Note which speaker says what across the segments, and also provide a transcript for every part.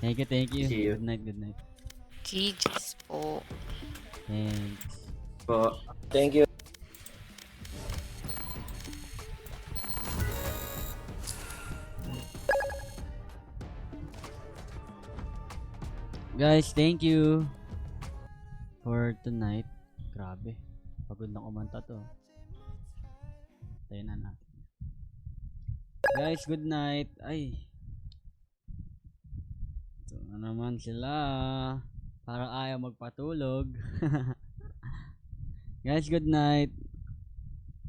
Speaker 1: Thank you, thank you.
Speaker 2: See you.
Speaker 1: Good night, good night.
Speaker 3: GG's po.
Speaker 1: Thanks.
Speaker 2: Po. Thank you.
Speaker 1: Guys, thank you for tonight. Grabe. Pagod na kumanta to. Tayo na natin. Guys, good night. Ay. Ito na naman sila. Parang ayaw magpatulog. Guys, good night.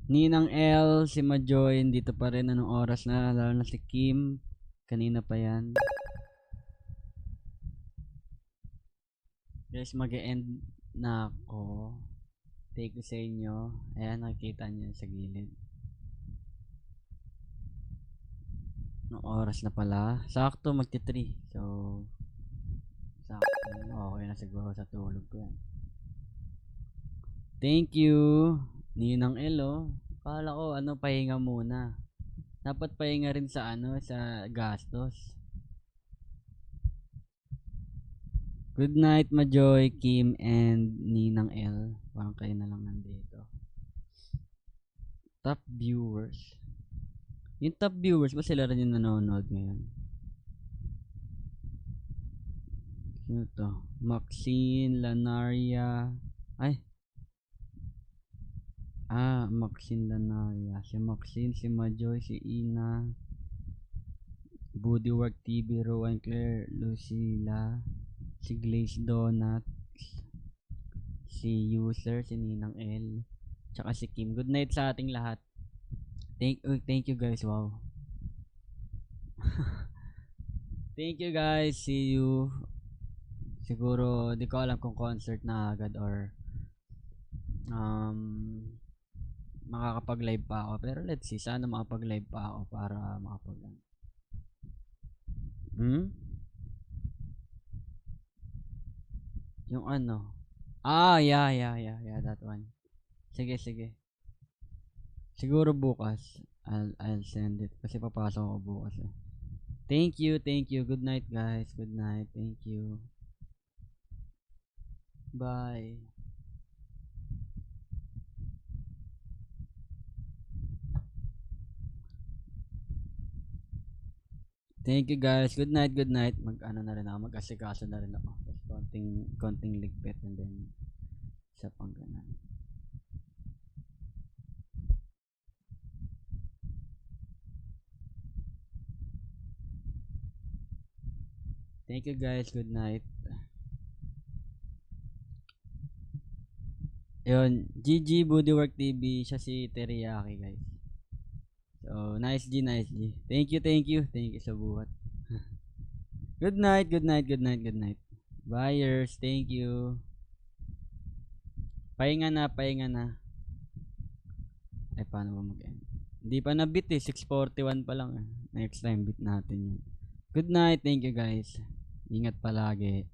Speaker 1: Ninang L, si Majoy, dito pa rin anong oras na, lalo na si Kim. Kanina pa yan. Guys, mag-e-end na ako. Take ko sa inyo. Ayan, nakikita nyo sa gilid. Anong oras na pala? Sakto, magti-3. So, sakto. Okay na siguro sa tulog ko yan. Thank you. Ninang Elo. Kala ko pahinga muna. Dapat pahinga rin sa sa gastos. Good night, Majoy, Kim, and Ninang L. Parang kayo na lang nandito. Top viewers. Yung top viewers ba sila rin yung nanonood ngayon? Sino to? Maxine, Lanaria. Ay. Maxine Lanaria. Si Maxine, si Majoy, si Ina. Bodywork TV, Rowan Claire, Lucila. Si Glaze Donut. Si User, si Ninang L. Tsaka si Kim. Good night sa ating lahat. Thank you guys. Wow. Thank you guys. See you. Siguro, di ko alam kung concert na agad or makakapag-live pa ako. Pero let's see. Sana makapag-live pa ako para makapag Yung yeah, that one. Sige. Siguro bukas. I'll send it. Kasi papasok ako bukas eh. Thank you. Good night guys. Good night. Thank you. Bye. Thank you guys. Good night. Na rin ako. Mag-asikaso na rin ako. Tapos konting ligpit and then isa pang ganun. Thank you guys. Good night. Yun. GG Bodywork TV. Siya si Teriyaki guys. So, nice G. Thank you. Thank you sa buhat. Good night. Buyers, thank you. Pahinga na. Ay, paano ba mag-end? Hindi pa na beat eh. 6:41 pa lang eh. Next time beat natin yun. Good night. Thank you guys. Ingat palagi.